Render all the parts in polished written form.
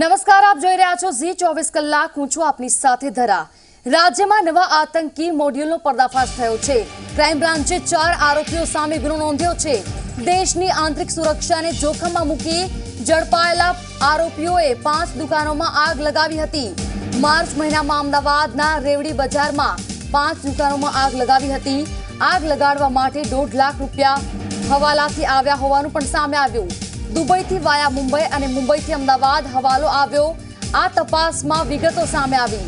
નમસ્કાર, આપ જોઈ રહ્યા છો ઝી 24 કલાક। હું છું આપની સાથે ધરા। રાજ્યમાં નવા આતંકી મોડ્યુલનો પર્દાફાશ થયો છે। ક્રાઇમ બ્રાન્ચે 4 આરોપીઓ સામે ગુનો નોંધ્યો છે। દેશની આંતરિક સુરક્ષાને જોખમમાં મૂકી ઝડપાયેલા આરોપીઓએ 5 દુકાનોમાં આગ લગાવી હતી। માર્ચ મહિનામાં અમદાવાદના રેવડી બજારમાં 5 દુકાનોમાં આગ લગાવી હતી। આગ લગાડવા માટે 1.5 લાખ રૂપિયા હવાલાથી આવ્યા હોવાનું પણ સામે આવ્યું। દુબઈથી વાયા મુંબઈ અને મુંબઈથી અમદાવાદ હવાલો આવ્યો। આ તપાસમાં વિગતો સામે આવી।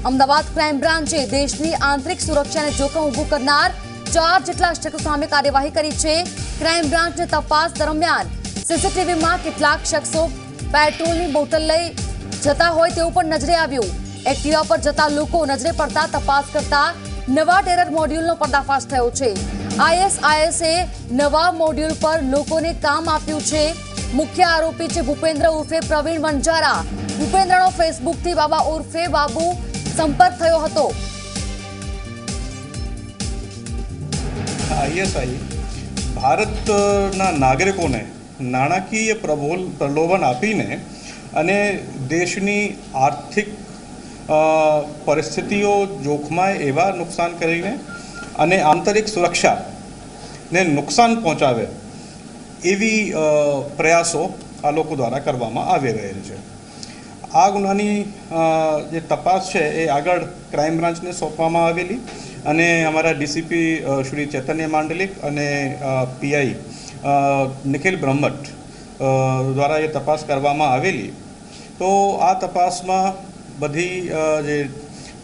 અમદાવાદ ક્રાઇમ બ્રાન્ચે દેશની આંતરિક સુરક્ષાને જોખમ ઊભું કરનાર 4 જેટલા શખ્સો સામે કાર્યવાહી કરી છે। ક્રાઇમ બ્રાન્ચની તપાસ દરમિયાન સીસીટીવીમાં કેટલાક શખ્સો પેટ્રોલની બોટલ લઈ જતા હોય તેવું પણ નજરે આવ્યું। એક્ટિવા પર જતા લોકો નજરે પડતા તપાસ કરતા નવા ટેરર મોડ્યુલનો પર્દાફાશ થયો છે। ISISએ નવા મોડ્યુલ પર લોકોને કામ આપ્યું છે। मुख्य आरोपी है भूपेन्द्र उर्फे प्रवीण वंजारा। भूपेन्द्रનો फेसबुकથી बाबा उर्फे बाबू संपर्क थयो हतो। ISI भारतना नागरिकोने नाણાકીય પ્રલોભન આપીને અને દેશની આર્થિક પરિસ્થિતિઓ જોખમાય એવા નુકસાન કરીને અને આંતરિક સુરક્ષાને નુકસાન પહોંચાવે એવી પ્રયાસો આ લોકો દ્વારા કરવામાં આવી રહેલ છે। આ ગુનાની જે તપાસ છે એ આગળ ક્રાઇમ બ્રાન્ચને સોંપવામાં આવેલી અને અમારા ડીસીપી શ્રી ચૈતન્ય માંડલિક અને PI નિખિલ બ્રહ્મટ દ્વારા એ તપાસ કરવામાં આવેલી। તો આ તપાસમાં બધી જે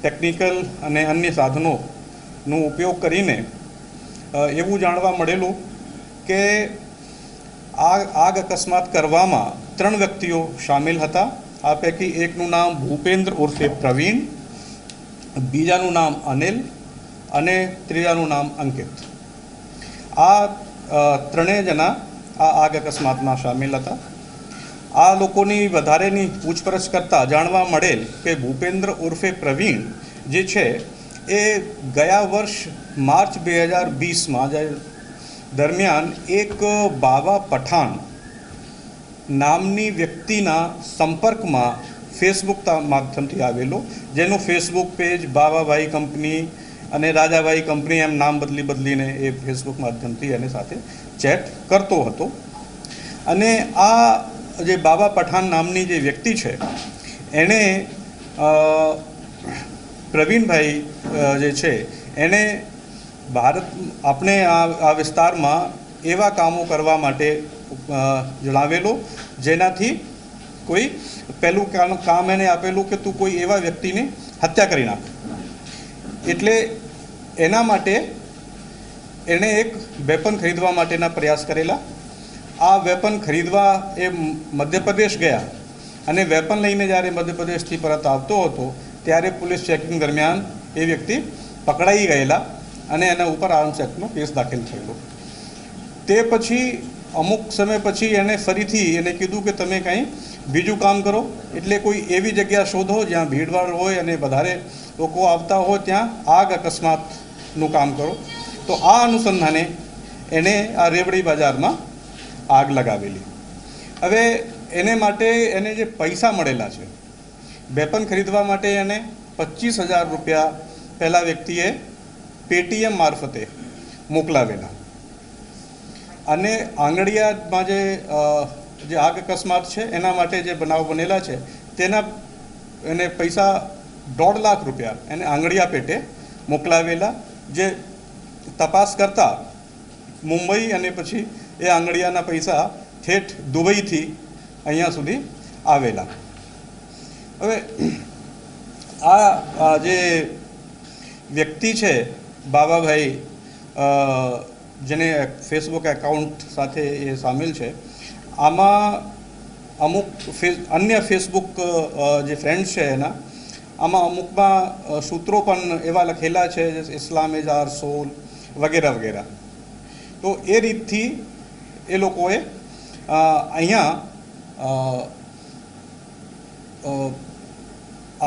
ટેકનિકલ અને અન્ય સાધનોનો ઉપયોગ કરીને એવું જાણવા મળેલું કે आग अकस्मात करवामा 3 व्यक्तिओ शामिल हता। आ पैकी एकનું नाम भूपेन्द्र उर्फे प्रवीण, बीजाનું नाम अनिल અને ત્રીજાનું नाम अंकित। आ 3 जना आ आग अकस्मातમાં शामिल હતા। आ લોકોની વધારેની પૂછપરછ કરતા જાણવા મળેલ કે ભૂપેન્દ્ર ઉર્ફે પ્રવીણ જે છે એ ગયા વર્ષ માર્ચ 2020માં दरमियान एक बाबा पठान नामनी व्यक्तिना संपर्क में फेसबुक माध्यमथी आवेलो, जेनु फेसबुक पेज बाबाभाई कंपनी अने राजाभाई कंपनी एम नाम बदलीने ए फेसबुक माध्यमथी एने साथे चेट करतो हतो। अने आ जे बाबा पठान नामनी जे व्यक्ति छे एने प्रवीण भाई जे छे एने भारत अपने आ विस्तार में एवा कामों करवा माटे जणावेलो जेनाथी कोई पहलू काम एने आपेलू कि तू कोई एवा व्यक्ति ने हत्या करी नाख, एटले एना माटे एने एक वेपन खरीदवा माटेना प्रयास करेला। आ वेपन खरीदवा ए मध्य प्रदेश गया अने वेपन लईने ज्यारे मध्य प्रदेश थी परत आवतो हतो त्यारे पुलिस चेकिंग दरमियान ए व्यक्ति पकड़ाई गयेला અને એના ઉપર આર્મ્સ એક્ટનો કેસ દાખલ થયેલો। તે પછી અમુક સમય પછી એને ફરીથી એને કીધું કે તમે કંઈ બીજું કામ કરો, એટલે કોઈ એવી જગ્યા શોધો જ્યાં ભીડભાડ હોય અને વધારે લોકો આવતા હોય ત્યાં આગ અકસ્માતનું કામ કરો। તો આ અનુસંધાને એને આ રેવડી બજારમાં આગ લગાવેલી। હવે એને માટે એને જે પૈસા મળેલા છે વેપન ખરીદવા માટે એને 25,000 રૂપિયા પહેલા વ્યક્તિએ पेटीएम मार्फते मोकलावेला अने आंगड़ियामां जे आग अकस्मात है एना माटे जे बनाव बनेला है तेना एने पैसा 1.5 लाख रुपया एने आंगड़िया पेटे मोकलावेला। जे तपास करता मुंबई अने पछी ए आंगड़ियाना पैसा ठेठ दुबई थी अहींया सुधी आवेला। हवे आ जे व्यक्ति है बाबाभाई जेने फेसबुक एकाउंट साथे ये शामिल है, आमा अमुक अन्य फेसबुक जे फ्रेंड्स है एना आमा अमुक में सूत्रों पण एवा लखेला है जैसे इस्लाम इज आवर सोल वगैरह वगैरह। तो ए रीतथी ए लोकोए अहींया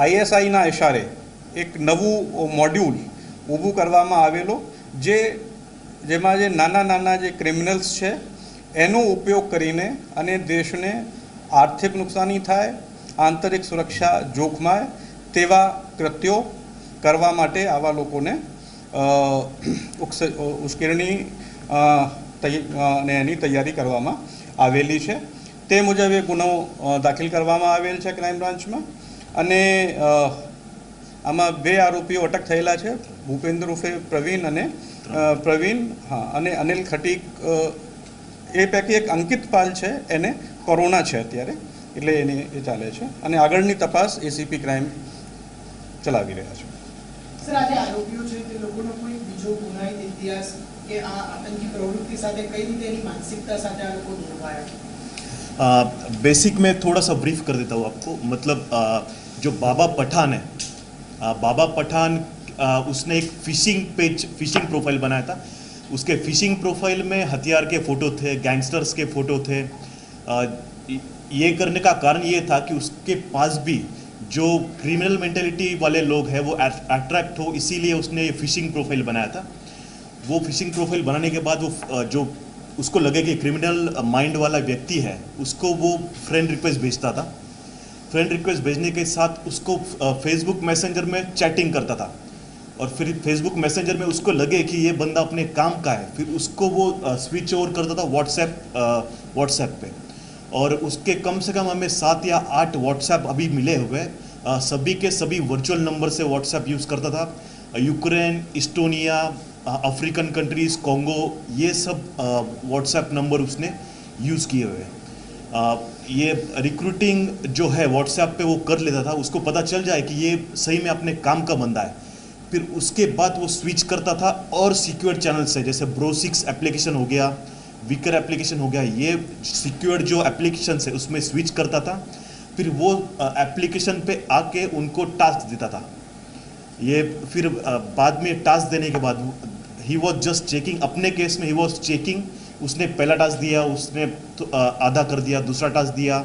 ISI ना इशारे एक नवू मॉड्यूल ઊભું કરવામાં આવેલો જેમાં જે નાના નાના જે ક્રિમિનલ્સ છે એનો ઉપયોગ કરીને અને દેશને આર્થિક નુકસાની થાય આંતરિક સુરક્ષા જોખમાય તેવા કૃત્યો કરવા માટે આવા લોકોને ઉશ્કેરણી અને એની તૈયારી કરવામાં આવેલી છે। તે મુજબ એ ગુનો દાખલ કરવામાં આવેલ છે ક્રાઇમ બ્રાન્ચમાં અને આમાં 2 આરોપીઓ અટક થયેલા છે, ભૂપેન્દ્ર ઉર્ફે પ્રવીણ અને અને અનિલ ખટીક। એ પૈકી એક અંકિત પાલ છે, એને કોરોના છે અત્યારે, એટલે એને એ ચાલે છે અને આગળની તપાસ એસીપી ક્રાઇમ ચલાવી રહ્યા છે। સર, આજે આરોપીઓ છે તે લોકોનો કોઈ બીજો ગુનાહિત ઇતિહાસ કે આ આતંકી પ્રવૃત્તિ સાથે કઈ રીતે એની માનસિકતા સાથે આ લોકો જોડાયા? बेसिक में थोड़ा सा ब्रीफ कर देता हूँ आपको। मतलब जो बाबा पठान है, बाबा पठान उसने एक फिशिंग प्रोफाइल बनाया था। उसके फिशिंग प्रोफाइल में हथियार के फ़ोटो थे, गैंगस्टर्स के फ़ोटो थे। ये करने का कारण ये था कि उसके पास भी जो क्रिमिनल मेंटेलिटी वाले लोग हैं वो अट्रैक्ट हो, इसीलिए उसने ये फिशिंग प्रोफाइल बनाया था। वो फिशिंग प्रोफाइल बनाने के बाद वो जो उसको लगे कि क्रिमिनल माइंड वाला व्यक्ति है, उसको वो फ्रेंड रिक्वेस्ट भेजता था। फ्रेंड रिक्वेस्ट भेजने के साथ उसको फेसबुक मैसेंजर में चैटिंग करता था और फिर फेसबुक मैसेंजर में उसको लगे कि ये बंदा अपने काम का है, फिर उसको वो स्विच ओवर करता था व्हाट्सएप पे। और उसके कम से कम हमें 7 या 8 व्हाट्सएप अभी मिले हुए, सभी के सभी वर्चुअल नंबर से व्हाट्सएप यूज़ करता था। Ukraine, Estonia, African countries, Congo, ये सब व्हाट्सएप नंबर उसने यूज़ किए हुए। ये रिक्रूटिंग जो है व्हाट्सएप पे वो कर लेता था। उसको पता चल जाए कि ये सही में अपने काम का बंदा है, फिर उसके बाद वो स्विच करता था और सिक्योर चैनल से, जैसे ब्रो6 एप्लीकेशन हो गया, विकर एप्लीकेशन हो गया, ये सिक्योर जो एप्लीकेशन है उसमें स्विच करता था। फिर वो एप्लीकेशन पे आके उनको टास्क देता था। ये फिर बाद में टास्क देने के बाद ही वॉज जस्ट चेकिंग। अपने केस में ही वॉज चेकिंग। उसने पहला टास्क दिया, उसने तो आधा कर दिया, दूसरा टास्क दिया,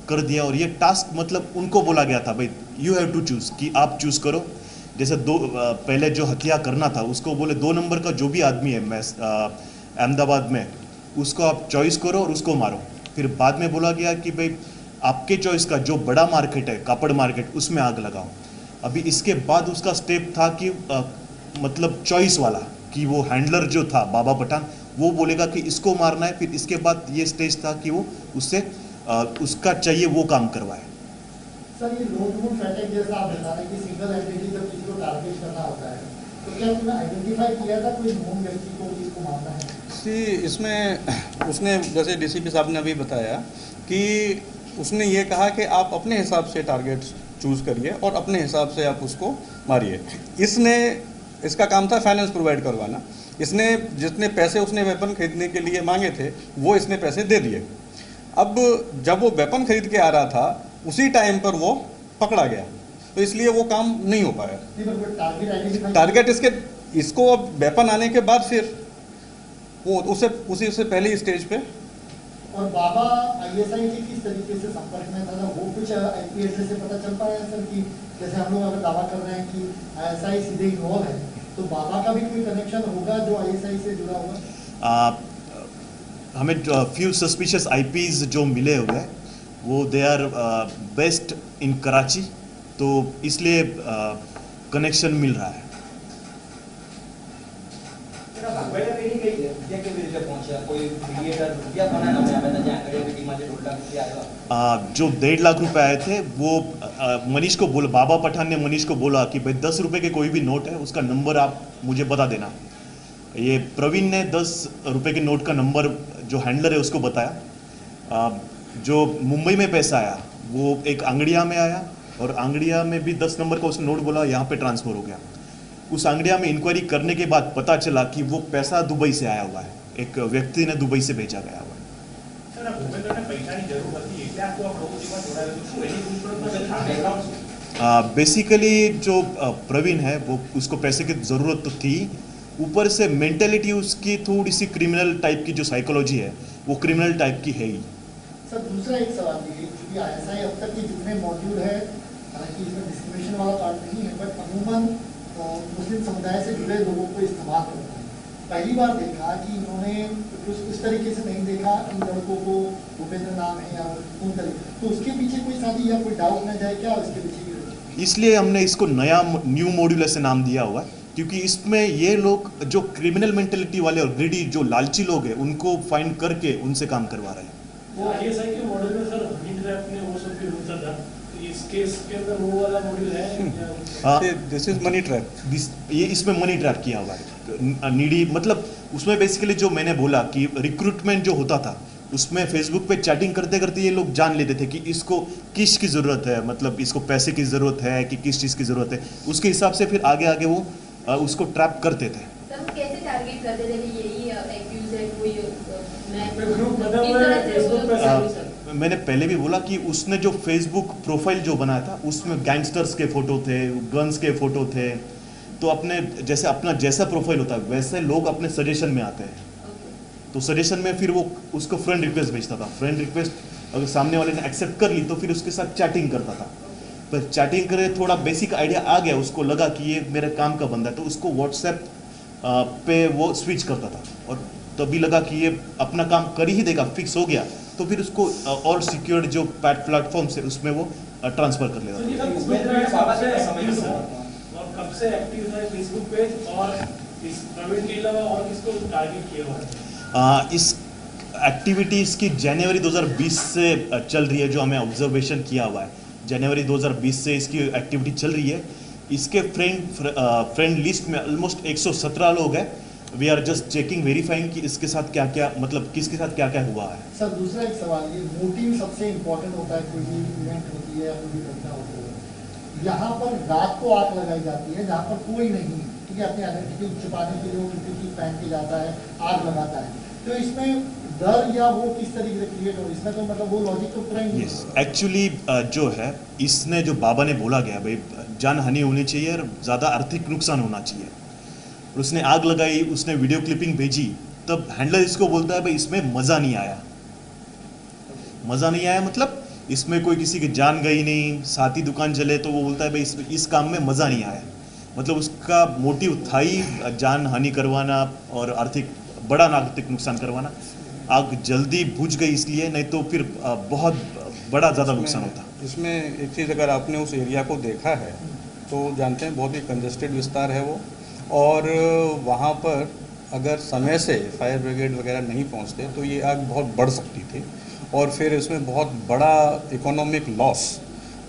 कर दिया। और ये टास्क मतलब उनको बोला गया था भाई यू हैव टू चूज़, कि आप चूज़ करो। जैसे पहले जो हत्या करना था उसको बोले 2 नंबर का जो भी आदमी है अहमदाबाद में, उसको आप चॉइस करो और उसको मारो। फिर बाद में बोला गया कि भाई आपके चॉइस का जो बड़ा मार्केट है, कापड़ मार्केट, उसमें आग लगाओ। अभी इसके बाद उसका स्टेप था कि मतलब चॉइस वाला, कि वो हैंडलर जो था बाबा पठान, वो बोलेगा कि इसको मारना है। फिर इसके बाद ये स्टेज था कि वो उससे उसका चाहिए वो काम करवाए। सर, ये लोड मूव अटैक जैसा आप बता रहे हैं कि सिंगल हैंडेडली जब किसी को टारगेट करना होता है, तो क्या उसने आइडेंटिफाई किया था कोई नोन व्यक्ति को किसको मारना है? इसमें उसने, जैसे डीसीपी साहब ने अभी बताया, कि उसने ये कहा कि आप अपने हिसाब से टारगेट चूज़ करिए और अपने हिसाब से आप उसको मारिए। इसका काम था फाइनेंस प्रोवाइड करवाना। इसने जितने पैसे उसने वेपन खरीदने के लिए मांगे थे वो इसने पैसे दे दिए। अब जब वो वेपन खरीद के आ रहा था उसी टाइम पर वो पकड़ा गया, तो इसलिए वो काम नहीं हो पाया। टारगेट इसको अब वेपन आने के बाद फिर वो उसी से पहले स्टेज पे। और बाबा आईएसआई के किस तरीके से संपर्क में था, वो कुछ आईपी एड्रेस से पता चल पाया सर? कि जैसे हम लोग अगर दावा कर रहे हैं कि आईएसआई सीधे इन्वॉल्व है, तो बाबा का भी कोई कनेक्शन होगा जो आईएसआई से जुड़ा होगा? हमें फ्यू सस्पिशियस आईपीज जो मिले हुए हैं वो they are based in Karachi, तो इसलिए कनेक्शन मिल रहा है। जो 1.5 लाख रुपए आए थे वो मनीष को बोला, बाबा पठान ने मनीष को बोला कि भाई 10 रुपए के कोई भी नोट है उसका नंबर आप मुझे बता देना। ये प्रवीण ने 10 रुपए के नोट का नंबर जो हैंडलर है उसको बताया। जो मुंबई में पैसा आया वो एक आंगड़िया में आया और आंगड़िया में भी 10 नंबर का उसने नोट बोला, यहाँ पे ट्रांसफ़र हो गया। उस आंगड़िया में इंक्वायरी करने के बाद पता चला कि वो पैसा दुबई से आया हुआ है, एक व्यक्ति ने दुबई से भेजा गया हुआ है। बेसिकली जो प्रवीण है वो उसको पैसे की ज़रूरत तो थी, ऊपर से मेंटेलिटी उसकी थोड़ी सी क्रिमिनल टाइप की जो साइकोलॉजी है वो क्रिमिनल टाइप की है ही। सर, दूसरा एक सवाल ये कि आईएसआई अब तक के जितने मॉड्यूल है, हालांकि इसमें डिस्क्रिमिनेशन वाला पार्ट नहीं है, बट अमूमन मुस्लिम समुदाय से जुड़े लोगों को इस्तेमाल करता है। पहली बार देखा कि इन्होंने कुछ इस तरीके से नहीं देखा इन लड़कों को, भूपेंद्र नाम है या उन तरीके, तो उसके पीछे कोई शादी या कोई डाउट न जाए क्या उसके पीछे? इसलिए हमने इसको न्यू मॉड्यूल ऐसे नाम दिया हुआ है, क्योंकि इसमें ये लोग जो क्रिमिनल मेंटेलिटी वाले और ग्रीडी जो लालची लोग हैं उनको फाइंड करके उनसे काम करवा रहे हैं। वो आईएसआई के मॉडल में सर हनी ट्रैप में वो सब भी होता था, तो इस केस के अंदर वो वाला मॉड्यूल है? This is money trap. ये इसमें मनी ट्रैप किया हुआ है, नीडी मतलब उसमें बेसिकली जो मैंने बोला कि रिक्रूटमेंट जो होता था उसमें फेसबुक पे चैटिंग करते करते ये लोग जान लेते थे कि इसको किस की ज़रूरत है, मतलब इसको पैसे की ज़रूरत है कि किस चीज़ की ज़रूरत है, उसके हिसाब से फिर आगे आगे वो उसको ट्रैप करते थे। सर वो कैसे टारगेट करते थे कि यही एक्यूज है कोई मैं ग्रुप बना हुआ है फेसबुक पे सर। मैंने पहले भी बोला कि उसने जो फेसबुक प्रोफाइल जो बनाया था उसमें गैंगस्टर्स के फ़ोटो थे, गन्स के फ़ोटो थे, तो अपने जैसे अपना जैसा प्रोफाइल होता है वैसे लोग अपने सजेशन में आते हैं, तो सजेशन में फिर वो उसको फ्रेंड रिक्वेस्ट भेजता था। फ्रेंड रिक्वेस्ट अगर सामने वाले ने एक्सेप्ट कर ली तो फिर उसके साथ चैटिंग करता था, पर चैटिंग करे थोड़ा बेसिक आइडिया आ गया, उसको लगा कि ये मेरे काम का बंदा है, तो उसको व्हाट्सएप पे वो स्विच करता था और तभी लगा कि ये अपना काम कर ही देगा, फिक्स हो गया, तो फिर उसको और सिक्योर्ड जो प्लेटफॉर्म से उसमें वो ट्रांसफ़र कर लेता था। और कब से एक्टिव है फेसबुक पेज और इस प्रवीण के अलावा और किसको टारगेट किया हुआ है? इस एक्टिविटीज़ की जनवरी 2020 से चल रही है, जो हमें ऑब्जर्वेशन किया हुआ है जनवरी 2020 से इसकी एक्टिविटी चल रही है। इसके फ्रेंड लिस्ट में ऑलमोस्ट 117 लोग हैं। We are just checking verifying कि इसके साथ क्या क्या, मतलब किसके साथ क्या क्या हुआ है। सर दूसरा एक सवाल, ये मोटिव सबसे इम्पोर्टेंट होता है, कोई भी इवेंट होती है या कोई भी घटना होती है, यहाँ पर रात को आग लगाई जाती है जहाँ पर कोई नहीं, ठीक है, अपनी आइडेंटिटी छुपाने के लिए वो PPE पहन के जाता है, आग लगाता है, तो इसमें डर या वो किस तरीके से क्रिएट हो, इसमें तो मतलब वो लॉजिक तो पूरा ही नहीं है। एक्चुअली जो है इसने जो बाबा ने बोला गया भाई जान हानि होनी चाहिए और ज़्यादा आर्थिक नुकसान होना चाहिए, और उसने आग लगाई, उसने वीडियो क्लिपिंग भेजी, तब हैंडलर इसको बोलता है भाई इसमें मज़ा नहीं आया। मज़ा नहीं आया मतलब इसमें कोई किसी की जान गई नहीं, साथ ही दुकान चले, तो वो बोलता है भाई इस काम में मज़ा नहीं आया, मतलब उसका मोटिव था ही जान हानि करवाना और बड़ा आर्थिक नुकसान करवाना। आग जल्दी बुझ गई इसलिए, नहीं तो फिर बहुत बड़ा ज़्यादा नुकसान होता। इसमें एक चीज़, अगर आपने उस एरिया को देखा है तो जानते हैं बहुत ही कंजेस्टेड विस्तार है वो, और वहाँ पर अगर समय से फायर ब्रिगेड वगैरह नहीं पहुँचते तो ये आग बहुत बढ़ सकती थी और फिर इसमें बहुत बड़ा इकोनॉमिक लॉस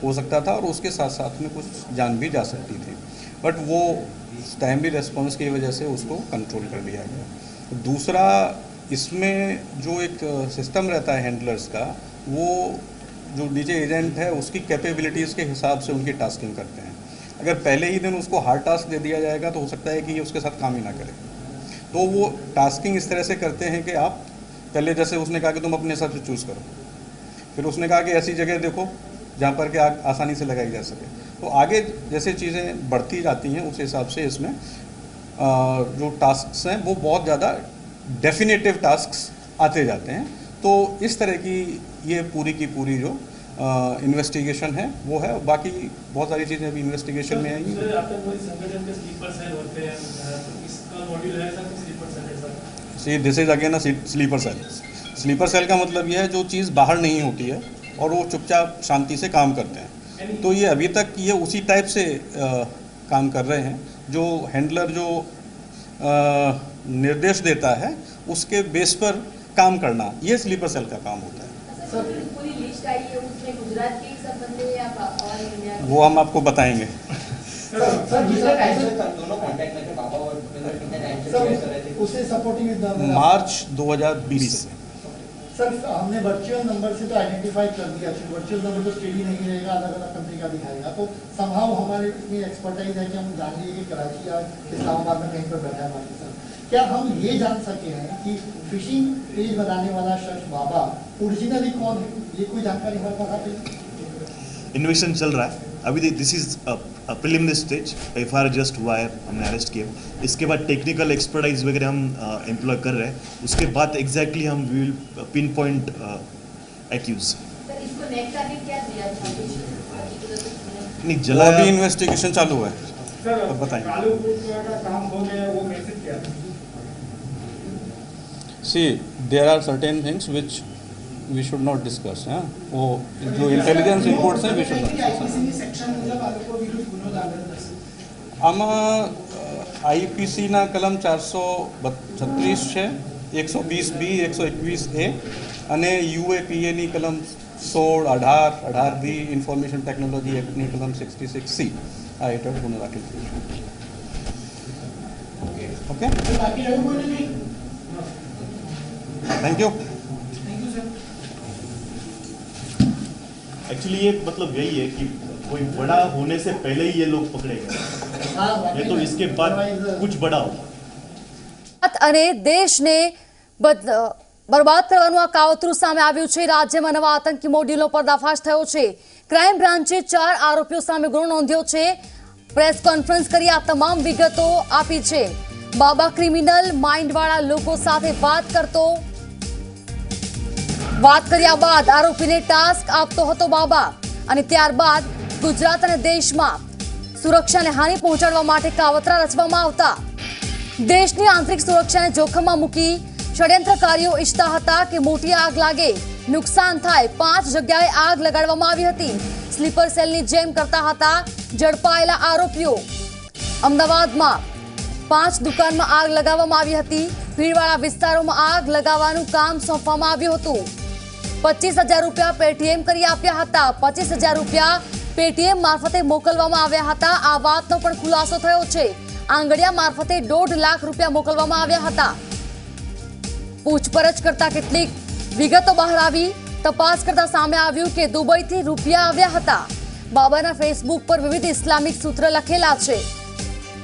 हो सकता था और उसके साथ साथ में कुछ जान भी जा सकती थी, बट वो टाइमली रिस्पॉन्स की वजह से उसको कंट्रोल कर लिया गया। दूसरा, इसमें जो एक सिस्टम रहता है हैंडलर्स का, वो जो डीजे एजेंट है उसकी कैपेबिलिटीज़ के हिसाब से उनकी टास्किंग करते हैं। अगर पहले ही दिन उसको हार्ड टास्क दे दिया जाएगा तो हो सकता है कि ये उसके साथ काम ही ना करे, तो वो टास्किंग इस तरह से करते हैं कि आप पहले, जैसे उसने कहा कि तुम अपने हिसाब से चूज़ करो, फिर उसने कहा कि ऐसी जगह देखो जहाँ पर कि आग आसानी से लगाई जा सके, तो आगे जैसे चीज़ें बढ़ती जाती हैं उस हिसाब से इसमें जो टास्क्स हैं वो बहुत ज़्यादा डेफिनेटिव टास्क्स आते जाते हैं। तो इस तरह की ये पूरी की पूरी जो इन्वेस्टिगेशन है वो है, बाकी बहुत सारी चीज़ें अभी इन्वेस्टिगेशन में आएंगी। सर आतंकवादी संगठन के स्लीपर सेल होते हैं, तो इसका मॉड्यूल है सर स्लीपर सेल है sir? See this is again a sleeper cell. Sleeper cell का मतलब यह है जो चीज़ बाहर नहीं होती है और वो चुपचाप शांति से काम करते हैं। तो ये अभी तक ये उसी टाइप से काम कर रहे हैं, जो हैंडलर जो निर्देश देता है उसके बेस पर काम करना, ये स्लीपर सेल का काम होता है। सर पूरी लिस्ट आई है, उसमें गुजरात के सब बंदे या और इंडिया के? वो हम आपको बताएंगे। सर दूसरा दोनों कांटेक्ट में थे बाबा और कितने टाइम से सर कर रहे थे? उससे सपोर्टिंग मार्च 2020 से। सर हमने वर्चुअल नंबर से तो आइडेंटिफाई कर दिया, फिर वर्चुअल नंबर तो स्टेडी नहीं रहेगा, अलग अलग कंट्री का दिखाएगा, तो समहाउ हमारे इतनी एक्सपर्टाइज है कि हम जान लिए कि कराची या इस्लामाबाद में कहीं पर बैठा है पाकिस्तान। क्या हम ये जान सके हैं कि फिशिंग पेज बनाने वाला शख्स बाबा ओरिजिनली कौन है, ये कोई जानकारी हमारे पास आती है? इन्वेस्टिगेशन चल रहा है अभी, this is preliminary stage. FIR just हुआ है, हमने अरेस्ट किया, इसके बाद टेक्निकल एक्सपर्टाइज वगैरह हम एम्प्लॉय कर रहे हैं, उसके बाद एग्जैक्टली हम will pin point accused. Sir इसको नेक्स्ट टारगेट क्या दिया था? नहीं वो जलाया, अभी इन्वेस्टिगेशन चालू है। सर अब बताइए। कालू का काम हो गया, वो मैसेज किया था See, there are certain things which we should not discuss. वो जो इंटेलिजન્સ ઇનપુટ્સ છે we should not discuss. આઈપીસીની સેક્શન મુજબ આ લોકો વિરુદ્ધ ગુનો દાખલ થશે. આમાં આઈપીસીના કલમ 436 છે, 120B, 121A અને યુએપીએની કલમ 16, 18, 18B, ઇન્ફોર્મેશન ટેકનોલોજી એક્ટની કલમ 66C આ હેઠળ ગુનો દાખલ થયો છે. ઓકે, તો બાકી રહ્યું કોઈને નહીં. Thank you. Thank you sir. Actually ये मतलब यही है कि कोई बड़ा होने से पहले ही ये लोग पकड़े गए, ये तो इसके बाद कुछ बड़ा हो. અને દેશને બરબાદ કરવાનું આ કાવતરું સામે આવ્યું છે. રાજ્યમાં નવા આતંકી મોડ્યુલનો પર્દાફાશ થયો છે. ક્રાઇમ બ્રાન્ચે 4 આરોપીઓ સામે ગુનો નોંધ્યો છે. પ્રેસ કોન્ફરન્સ કરી આ તમામ વિગતો આપી છે. બાબા ક્રિમિનલ માઇન્ડવાળા લોકો સાથે વાત કર્યા બાદ આરોપીને ટાસ્ક આપતો હતો બાબા, અને ત્યારબાદ ગુજરાત અને દેશમાં સુરક્ષાને હાનિ પહોંચાડવા માટે કાવતરા રચવામાં આવતા. દેશની આંતરિક સુરક્ષાને જોખમમાં મૂકી ષડયંત્રકારીઓ ઈચ્છતા હતા કે મોટી આગ લાગે, નુકસાન થાય. 5 જગ્યાએ આગ લગાડવામાં આવી હતી. સ્લીપર સેલની જેમ કરતા હતા ઝડપાયેલા આરોપીઓ. અમદાવાદમાં 5 દુકાનમાં આગ લગાવવામાં આવી હતી. ભીડવાળા વિસ્તારોમાં આગ લગાવવાનું કામ સોંપવામાં આવ્યું હતું. 25,000 રૂપિયા પેટીએમ કરી આપ્યા હતા. 25,000 રૂપિયા પેટીએમ મારફતે મોકલવામાં આવ્યા હતા. આ વાતનો પણ ખુલાસો થયો છે. આંગડિયા મારફતે 1.5 લાખ રૂપિયા મોકલવામાં આવ્યા હતા. પૂછપરછ કરતા કેટલીક વિગતો બહાર આવી. તપાસ કરતા સામે આવ્યું કે દુબઈથી રૂપિયા આવ્યા હતા. બાબાના ફેસબુક પર વિવિધ ઇસ્લામિક સૂત્ર લખેલા છે.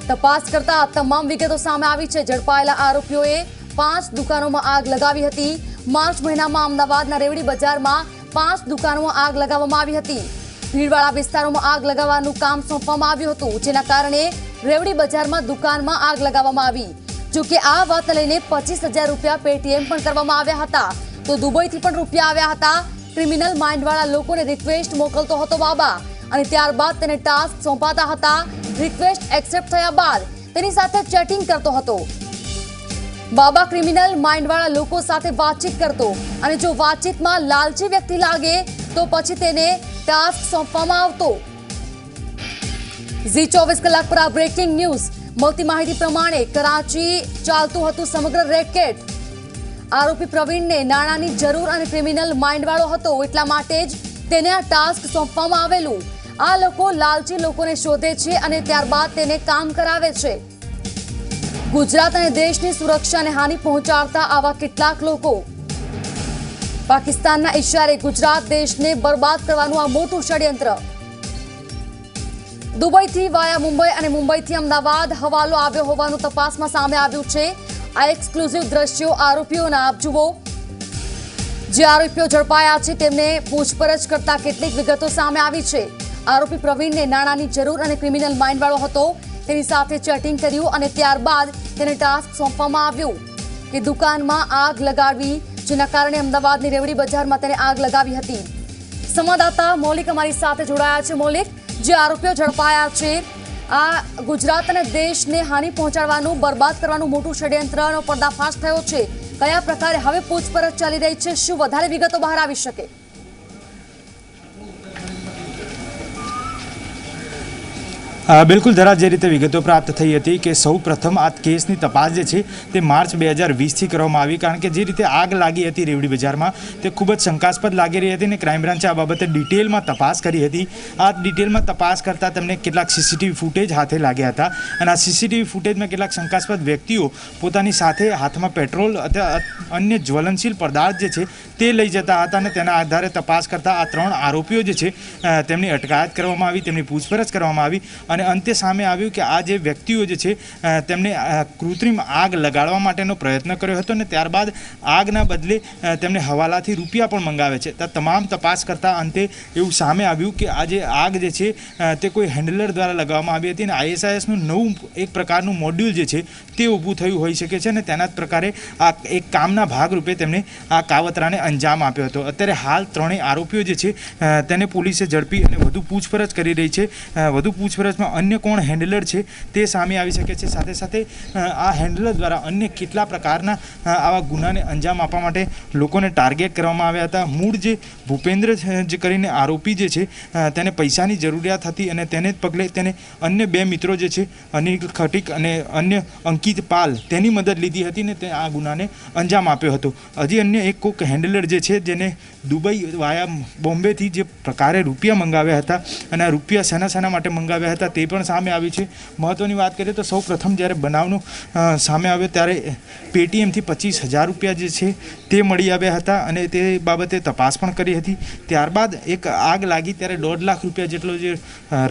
તપાસ કરતા તમામ વિગતો સામે આવી છે. ઝડપાયેલા આરોપીઓએ 5 દુકાનોમાં આગ લગાવી હતી. માર્ચ મહિનામાં અમદાવાદના રેવડી બજારમાં 5 દુકાનોમાં આગ લગાવવામાં આવી હતી. ભીડવાળા વિસ્તારોમાં આગ લગાવવાનું કામ સોંપવામાં આવ્યું હતું, જેના કારણે રેવડી બજારમાં દુકાનમાં આગ લગાવવામાં આવી. જોકે આ વાતને લઈને 25,000 રૂપિયા પેટીએમ પણ કરવામાં આવ્યા હતા. તો દુબઈથી પણ રૂપિયા આવ્યા હતા. ક્રિમિનલ માઇન્ડવાળા લોકોને રિક્વેસ્ટ મોકલતો હતો બાબા, અને ત્યારબાદ તેને ટાસ્ક સોંપાતા હતા. રિક્વેસ્ટ એક્સેપ્ટ થયા બાદ તેની સાથે ચેટિંગ કરતો હતો. બાબા ક્રિમિનલ માઇન્ડવાળા લોકો સાથે વાતચીત કરતો, અને જો વાતચીતમાં લાલચી વ્યક્તિ લાગે તો પછી તેને ટાસ્ક સોંપવામાં આવતો. ઝી 24 કલાક પર આ બ્રેકિંગ ન્યૂઝ. મળતી માહિતી પ્રમાણે કરાચી ચાલતું હતું સમગ્ર રેકેટ. આરોપી પ્રવીણને નાણાંની જરૂર અને ક્રિમિનલ માઇન્ડવાળો હતો, એટલા માટે જ તેને આ ટાસ્ક સોંપવામાં આવેલું. આ લોકો લાલચી લોકોને શોધે છે અને ત્યારબાદ તેને કામ કરાવે છે. ગુજરાત અને દેશની સુરક્ષાને હાનિ પહોંચાડતા આવા કેટલાક લોકો. પાકિસ્તાનના ઇશારે ગુજરાત દેશને બરબાદ કરવાનું આ મોટું ષડયંત્ર. દુબઈથી વાયા મુંબઈ અને મુંબઈથી અમદાવાદ હવાલો આવ્યો હોવાનું તપાસમાં સામે આવ્યું છે. આ એક્સક્લુઝિવ દ્રશ્યો આરોપીઓના આપ જુઓ. જે આરોપીઓ ઝડપાયા છે તેમને પૂછપરછ કરતા કેટલીક વિગતો સામે આવી છે. આરોપી પ્રવીણને નાણાંની જરૂર અને ક્રિમિનલ માઇન્ડવાળો હતો. તેની સાથે ચેટિંગ કર્યું અને ત્યારબાદ તેને ટાસ્ક સોંપવામાં આવ્યું કે દુકાનમાં આગ લગાડવી, જેના કારણે અમદાવાદની રેવડી બજારમાં તેને આગ લગાવી હતી. સંવાદદાતા મૌલિક અમારી સાથે જોડાયા છે. મૌલિક, જે આરોપીઓ ઝડપાયા છે આ ગુજરાત અને દેશને હાનિ પહોંચાડવાનું, બરબાદ કરવાનું મોટું ષડયંત્રનો પર્દાફાશ થયો છે. કયા પ્રકારે હવે પૂછપરછ ચાલી રહી છે? શું વધારે વિગતો બહાર આવી શકે? બિલકુલ ધરા, જે રીતે વિગતો પ્રાપ્ત થઈ હતી કે સૌ પ્રથમ આ કેસની તપાસ જે છે તે માર્ચ 2020થી કરવામાં આવી, કારણ કે જે રીતે આગ લાગી હતી રેવડી બજારમાં તે ખૂબ જ શંકાસ્પદ લાગી રહી હતી અને ક્રાઇમ બ્રાન્ચે આ બાબતે ડિટેલમાં તપાસ કરી હતી. આ ડિટેલમાં તપાસ કરતાં તેમને કેટલાક સીસીટીવી ફૂટેજ હાથે લાગ્યા હતા, અને આ સીસીટીવી ફૂટેજમાં કેટલાક શંકાસ્પદ વ્યક્તિઓ પોતાની સાથે હાથમાં પેટ્રોલ અથવા અન્ય જ્વલનશીલ પદાર્થ જે છે તે લઈ જતા હતા, અને તેના આધારે તપાસ કરતાં આ 3 આરોપીઓ જે છે તેમની અટકાયત કરવામાં આવી, તેમની પૂછપરછ કરવામાં આવી, અને અંતે સામે આવ્યું કે આ જે વ્યક્તિઓ જે છે તેમને કૃત્રિમ આગ લગાડવા માટેનો પ્રયત્ન કર્યો હતો, અને ત્યારબાદ આગના બદલે તેમને હવાલાથી રૂપિયા પણ મંગાવે છે. તમામ તપાસ કરતાં અંતે એવું સામે આવ્યું કે આ જે આગ જે છે તે કોઈ હેન્ડલર દ્વારા લગાવવામાં આવી હતી, અને આઈએસઆઈએસનું નવું એક પ્રકારનું મોડ્યુલ જે છે તે ઊભું થયું હોઈ શકે છે, અને તેના જ પ્રકારે આ એક કામના ભાગરૂપે તેમણે આ કાવતરાને અંજામ આપ્યો હતો. અત્યારે હાલ 3 આરોપીઓ જે છે તેને પોલીસે ઝડપી અને વધુ પૂછપરછ કરી રહી છે. વધુ પૂછપરછમાં તપાસમાં અન્ય કોણ હેન્ડલર છે તે સામે આવી શકે છે. સાથે સાથે આ હેન્ડલર દ્વારા અન્ય કેટલા પ્રકારના આવા ગુનાને અંજામ આપવા માટે લોકોને ટાર્ગેટ કરવામાં આવ્યા હતા. મૂળ જે ભૂપેન્દ્ર જે કરીને આરોપી જે છે તેને પૈસાની જરૂરિયાત હતી અને તેને જ પગલે તેને અન્ય 2 મિત્રો જે છે અનિલ ખટીક અને અન્ય અંકિત પાલ તેની મદદ લીધી હતી ને તે આ ગુનાને અંજામ આપ્યો હતો. હજી અન્ય એક કોક હેન્ડલર જે છે જેને દુબઈ વાયા બોમ્બેથી જે પ્રકારે રૂપિયા મંગાવ્યા હતા અને આ રૂપિયા શાના માટે મંગાવ્યા હતા તે પણ સામે આવ્યું છે. મહત્ત્વની વાત કરીએ તો સૌ પ્રથમ જ્યારે બનાવનો સામે આવ્યો ત્યારે પેટીએમથી 25,000 રૂપિયા જે છે તે મળી આવ્યા હતા અને તે બાબતે તપાસ પણ કરી હતી. ત્યારબાદ એક આગ લાગી ત્યારે 1.5 લાખ રૂપિયા જેટલો જે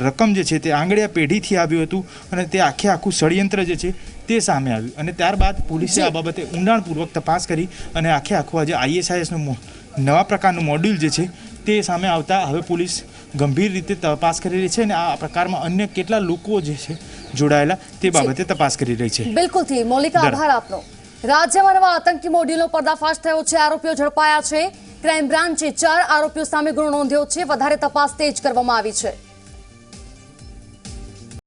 રકમ જે છે તે આંગળીયા પેઢીથી આવ્યું હતું અને તે આખું ષડયંત્ર જે છે તે સામે આવ્યું અને ત્યારબાદ પોલીસે આ બાબતે ઊંડાણપૂર્વક તપાસ કરી અને આખું આજે ISISનું નવા પ્રકારનું મોડ્યુલ જે છે તે સામે આવતા હવે પોલીસ ગંભીર રીતે તપાસ કરી રહી છે અને આ પ્રકારમાં અન્ય કેટલા લોકો જે છે જોડાયેલા તે બાબતે તપાસ કરી રહી છે. બિલકુલથી મૌલિકા, આભાર આપનો. રાજ્યમાં નવા આતંકી મોડ્યુલનો પર્દાફાશ થયો છે. આરોપીઓ ઝડપાયા છે. ક્રાઇમ બ્રાન્ચે 4 આરોપીઓ સામે ગુનો નોંધ્યો છે. વધારે તપાસ તેજ કરવામાં આવી છે.